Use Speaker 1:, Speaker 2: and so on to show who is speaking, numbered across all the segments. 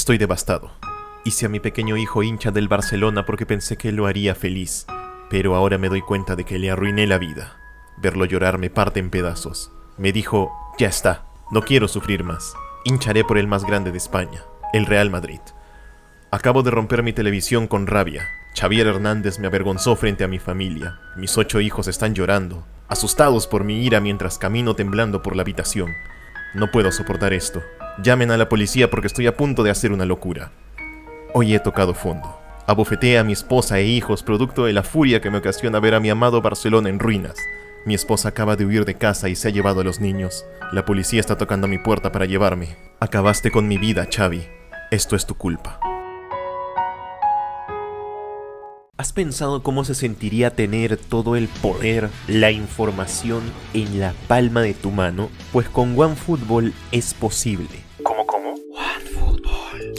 Speaker 1: Estoy devastado. Hice a mi pequeño hijo hincha del Barcelona porque pensé que lo haría feliz, pero ahora me doy cuenta de que le arruiné la vida. Verlo llorar me parte en pedazos. Me dijo, ya está, no quiero sufrir más. Hincharé por el más grande de España, el Real Madrid. Acabo de romper mi televisión con rabia. Xavier Hernández me avergonzó frente a mi familia. Mis 8 hijos están llorando, asustados por mi ira mientras camino temblando por la habitación. No puedo soportar esto. Llamen a la policía porque estoy a punto de hacer una locura. Hoy he tocado fondo. Abofeteé a mi esposa e hijos producto de la furia que me ocasiona ver a mi amado Barcelona en ruinas. Mi esposa acaba de huir de casa y se ha llevado a los niños. La policía está tocando a mi puerta para llevarme. Acabaste con mi vida, Xavi. Esto es tu culpa. ¿Has pensado cómo se sentiría tener todo el poder, la información en la palma de tu mano? Pues con OneFootball es posible.
Speaker 2: ¿Cómo?
Speaker 1: OneFootball.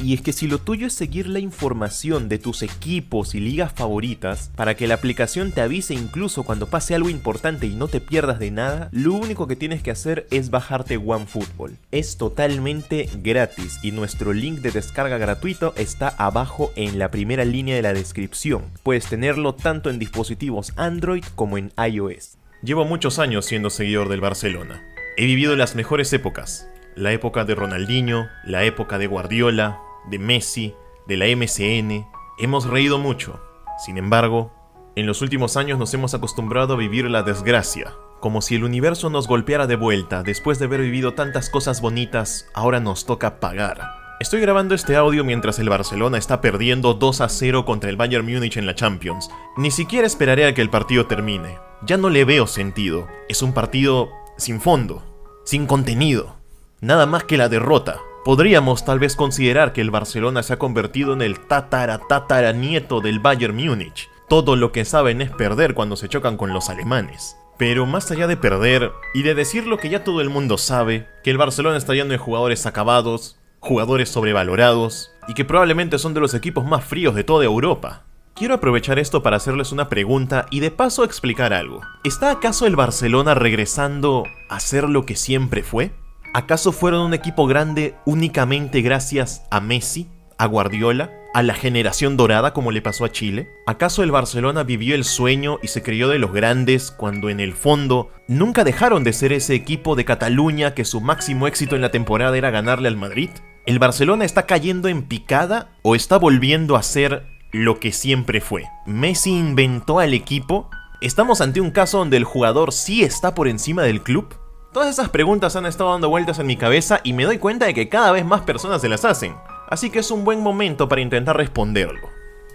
Speaker 1: Y es que si lo tuyo es seguir la información de tus equipos y ligas favoritas, para que la aplicación te avise incluso cuando pase algo importante y no te pierdas de nada, lo único que tienes que hacer es bajarte OneFootball. Es totalmente gratis y nuestro link de descarga gratuito está abajo en la primera línea de la descripción. Puedes tenerlo tanto en dispositivos Android como en iOS. Llevo muchos años siendo seguidor del Barcelona. He vivido las mejores épocas. La época de Ronaldinho, la época de Guardiola, de Messi, de la MSN. Hemos reído mucho. Sin embargo, en los últimos años nos hemos acostumbrado a vivir la desgracia. Como si el universo nos golpeara de vuelta. Después de haber vivido tantas cosas bonitas, ahora nos toca pagar. Estoy grabando este audio mientras el Barcelona está perdiendo 2-0 contra el Bayern Múnich en la Champions. Ni siquiera esperaré a que el partido termine. Ya no le veo sentido. Es un partido sin fondo, sin contenido. Nada más que la derrota. Podríamos tal vez considerar que el Barcelona se ha convertido en el tataranieto del Bayern Múnich. Todo lo que saben es perder cuando se chocan con los alemanes. Pero más allá de perder y de decir lo que ya todo el mundo sabe, que el Barcelona está lleno de jugadores acabados, jugadores sobrevalorados y que probablemente son de los equipos más fríos de toda Europa. Quiero aprovechar esto para hacerles una pregunta y de paso explicar algo. ¿Está acaso el Barcelona regresando a ser lo que siempre fue? ¿Acaso fueron un equipo grande únicamente gracias a Messi, a Guardiola, a la generación dorada como le pasó a Chile? ¿Acaso el Barcelona vivió el sueño y se creyó de los grandes cuando en el fondo nunca dejaron de ser ese equipo de Cataluña que su máximo éxito en la temporada era ganarle al Madrid? ¿El Barcelona está cayendo en picada o está volviendo a ser lo que siempre fue? ¿Messi inventó al equipo? ¿Estamos ante un caso donde el jugador sí está por encima del club? Todas esas preguntas han estado dando vueltas en mi cabeza y me doy cuenta de que cada vez más personas se las hacen. Así que es un buen momento para intentar responderlo.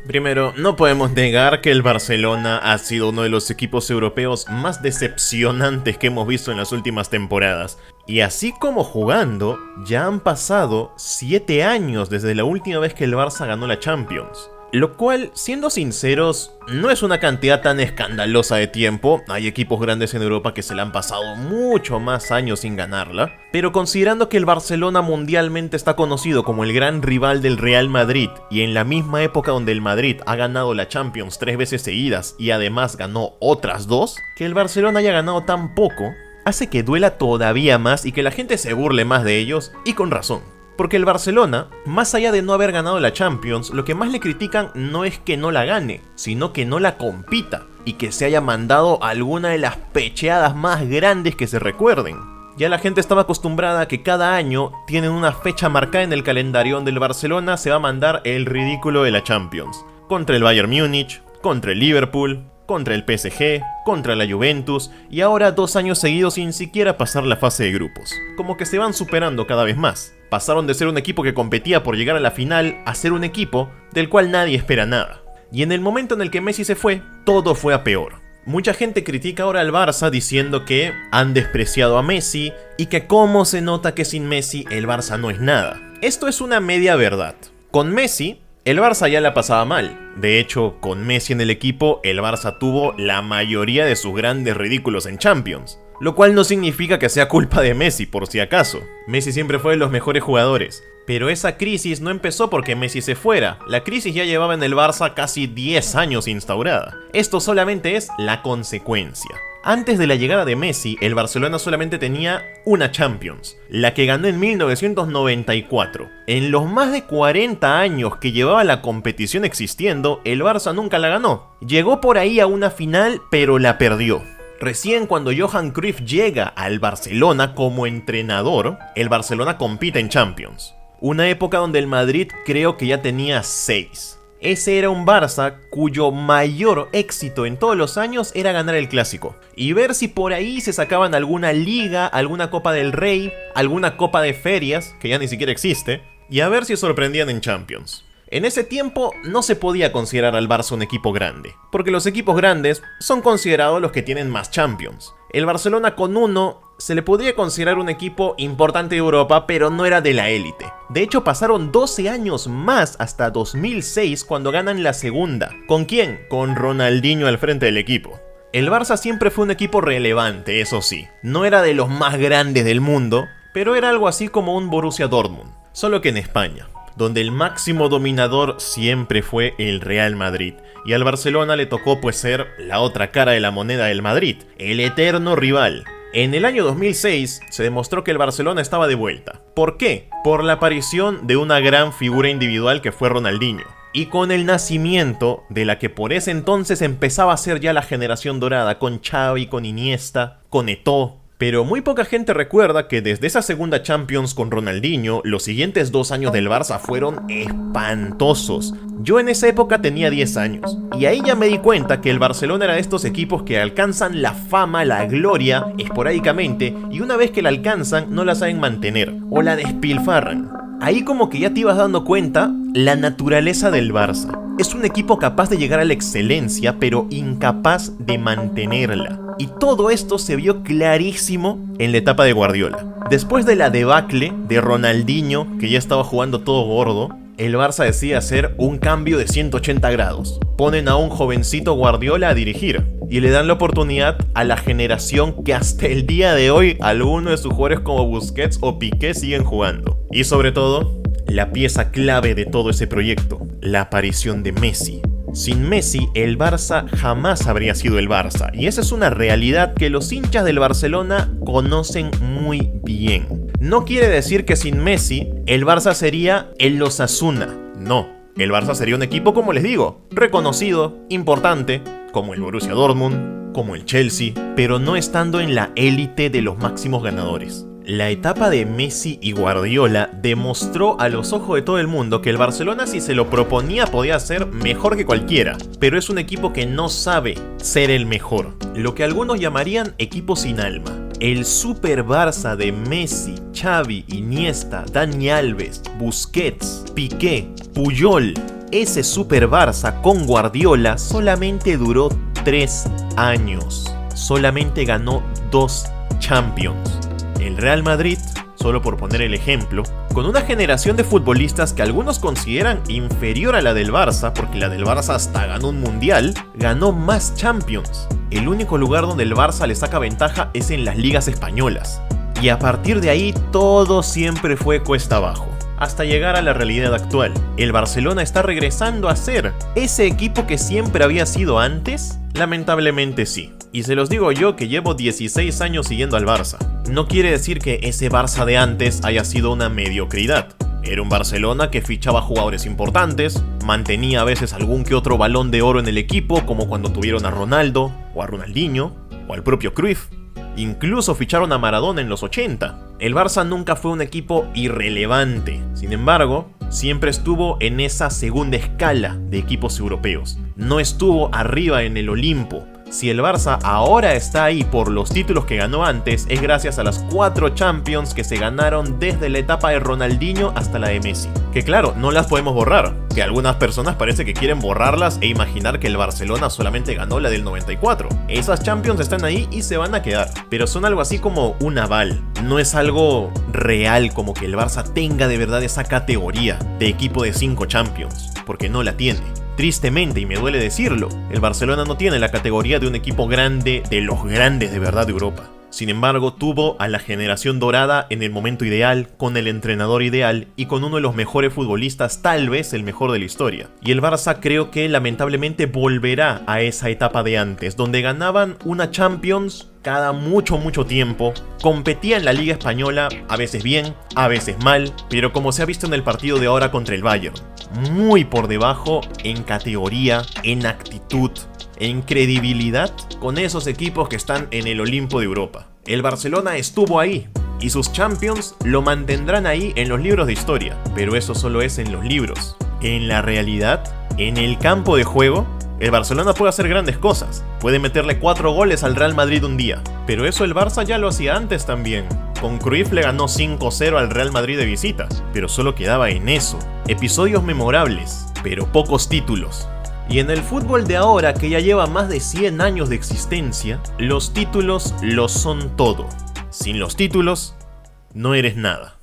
Speaker 1: Primero, no podemos negar que el Barcelona ha sido uno de los equipos europeos más decepcionantes que hemos visto en las últimas temporadas. Y así como jugando, ya han pasado 7 años desde la última vez que el Barça ganó la Champions. Lo cual, siendo sinceros, no es una cantidad tan escandalosa de tiempo. Hay equipos grandes en Europa que se le han pasado mucho más años sin ganarla. Pero considerando que el Barcelona mundialmente está conocido como el gran rival del Real Madrid, y en la misma época donde el Madrid ha ganado la Champions 3 veces seguidas y además ganó otras 2, que el Barcelona haya ganado tan poco, hace que duela todavía más y que la gente se burle más de ellos, y con razón. Porque el Barcelona, más allá de no haber ganado la Champions, lo que más le critican no es que no la gane, sino que no la compita y que se haya mandado alguna de las pecheadas más grandes que se recuerden. Ya la gente estaba acostumbrada a que cada año tienen una fecha marcada en el calendario donde el Barcelona se va a mandar el ridículo de la Champions. Contra el Bayern Múnich, contra el Liverpool, contra el PSG, contra la Juventus y ahora 2 años seguidos sin siquiera pasar la fase de grupos. Como que se van superando cada vez más. Pasaron de ser un equipo que competía por llegar a la final a ser un equipo del cual nadie espera nada. Y en el momento en el que Messi se fue, todo fue a peor. Mucha gente critica ahora al Barça diciendo que han despreciado a Messi y que cómo se nota que sin Messi el Barça no es nada. Esto es una media verdad. Con Messi, el Barça ya la pasaba mal. De hecho, con Messi en el equipo, el Barça tuvo la mayoría de sus grandes ridículos en Champions. Lo cual no significa que sea culpa de Messi, por si acaso. Messi siempre fue de los mejores jugadores. Pero esa crisis no empezó porque Messi se fuera, la crisis ya llevaba en el Barça casi 10 años instaurada. Esto solamente es la consecuencia. Antes de la llegada de Messi, el Barcelona solamente tenía una Champions, la que ganó en 1994. En los más de 40 años que llevaba la competición existiendo, el Barça nunca la ganó. Llegó por ahí a una final, pero la perdió. Recién cuando Johan Cruyff llega al Barcelona como entrenador, el Barcelona compite en Champions. Una época donde el Madrid creo que ya tenía 6. Ese era un Barça cuyo mayor éxito en todos los años era ganar el Clásico. Y ver si por ahí se sacaban alguna Liga, alguna Copa del Rey, alguna Copa de Ferias, que ya ni siquiera existe, y a ver si sorprendían en Champions. En ese tiempo no se podía considerar al Barça un equipo grande, porque los equipos grandes son considerados los que tienen más Champions. El Barcelona con 1 se le podría considerar un equipo importante de Europa, pero no era de la élite. De hecho, pasaron 12 años más hasta 2006 cuando ganan la segunda. ¿Con quién? Con Ronaldinho al frente del equipo. El Barça siempre fue un equipo relevante, eso sí. No era de los más grandes del mundo, pero era algo así como un Borussia Dortmund, solo que en España, donde el máximo dominador siempre fue el Real Madrid, y al Barcelona le tocó pues ser la otra cara de la moneda del Madrid, el eterno rival. En el año 2006 se demostró que el Barcelona estaba de vuelta. ¿Por qué? Por la aparición de una gran figura individual que fue Ronaldinho, y con el nacimiento de la que por ese entonces empezaba a ser ya la generación dorada, con Xavi, con Iniesta, con Eto'o. Pero muy poca gente recuerda que desde esa segunda Champions con Ronaldinho, los siguientes 2 años del Barça fueron espantosos. Yo en esa época tenía 10 años, y ahí ya me di cuenta que el Barcelona era de estos equipos que alcanzan la fama, la gloria, esporádicamente, y una vez que la alcanzan no la saben mantener, o la despilfarran. Ahí como que ya te ibas dando cuenta la naturaleza del Barça. Es un equipo capaz de llegar a la excelencia, pero incapaz de mantenerla. Y todo esto se vio clarísimo en la etapa de Guardiola. Después de la debacle de Ronaldinho, que ya estaba jugando todo gordo, el Barça decide hacer un cambio de 180 grados. Ponen a un jovencito Guardiola a dirigir y le dan la oportunidad a la generación que hasta el día de hoy algunos de sus jugadores como Busquets o Piqué siguen jugando. Y sobre todo, la pieza clave de todo ese proyecto, la aparición de Messi. Sin Messi, el Barça jamás habría sido el Barça, y esa es una realidad que los hinchas del Barcelona conocen muy bien. No quiere decir que sin Messi, el Barça sería el Osasuna. No, el Barça sería un equipo, como les digo, reconocido, importante, como el Borussia Dortmund, como el Chelsea, pero no estando en la élite de los máximos ganadores. La etapa de Messi y Guardiola demostró a los ojos de todo el mundo que el Barcelona, si se lo proponía, podía ser mejor que cualquiera, pero es un equipo que no sabe ser el mejor, lo que algunos llamarían equipo sin alma. El Super Barça de Messi, Xavi, Iniesta, Dani Alves, Busquets, Piqué, Puyol, ese Super Barça con Guardiola solamente duró 3 años, solamente ganó 2 Champions. El Real Madrid, solo por poner el ejemplo, con una generación de futbolistas que algunos consideran inferior a la del Barça, porque la del Barça hasta ganó un mundial, ganó más Champions. El único lugar donde el Barça le saca ventaja es en las ligas españolas. Y a partir de ahí todo siempre fue cuesta abajo, hasta llegar a la realidad actual. El Barcelona está regresando a ser ese equipo que siempre había sido antes. Lamentablemente sí. Y se los digo yo que llevo 16 años siguiendo al Barça. No quiere decir que ese Barça de antes haya sido una mediocridad. Era un Barcelona que fichaba jugadores importantes, mantenía a veces algún que otro balón de oro en el equipo, como cuando tuvieron a Ronaldo, o a Ronaldinho, o al propio Cruyff. Incluso ficharon a Maradona en los 80. El Barça nunca fue un equipo irrelevante. Sin embargo, siempre estuvo en esa segunda escala de equipos europeos. No estuvo arriba en el Olimpo. Si el Barça ahora está ahí por los títulos que ganó antes, es gracias a las 4 Champions que se ganaron desde la etapa de Ronaldinho hasta la de Messi. Que claro, no las podemos borrar, que algunas personas parece que quieren borrarlas e imaginar que el Barcelona solamente ganó la del 94. Esas Champions están ahí y se van a quedar, pero son algo así como un aval. No es algo real como que el Barça tenga de verdad esa categoría de equipo de 5 Champions, porque no la tiene. Tristemente, y me duele decirlo, el Barcelona no tiene la categoría de un equipo grande, de los grandes de verdad de Europa. Sin embargo, tuvo a la generación dorada en el momento ideal, con el entrenador ideal y con uno de los mejores futbolistas, tal vez el mejor de la historia. Y el Barça creo que lamentablemente volverá a esa etapa de antes, donde ganaban una Champions cada mucho tiempo, competía en la Liga Española, a veces bien, a veces mal, pero como se ha visto en el partido de ahora contra el Bayern, muy por debajo en categoría, en actitud, en credibilidad con esos equipos que están en el Olimpo de Europa. El Barcelona estuvo ahí y sus Champions lo mantendrán ahí en los libros de historia, pero eso solo es en los libros. En la realidad, en el campo de juego, el Barcelona puede hacer grandes cosas, puede meterle 4 goles al Real Madrid un día, pero eso el Barça ya lo hacía antes también. Con Cruyff le ganó 5-0 al Real Madrid de visitas, pero solo quedaba en eso. Episodios memorables, pero pocos títulos. Y en el fútbol de ahora, que ya lleva más de 100 años de existencia, los títulos lo son todo. Sin los títulos, no eres nada.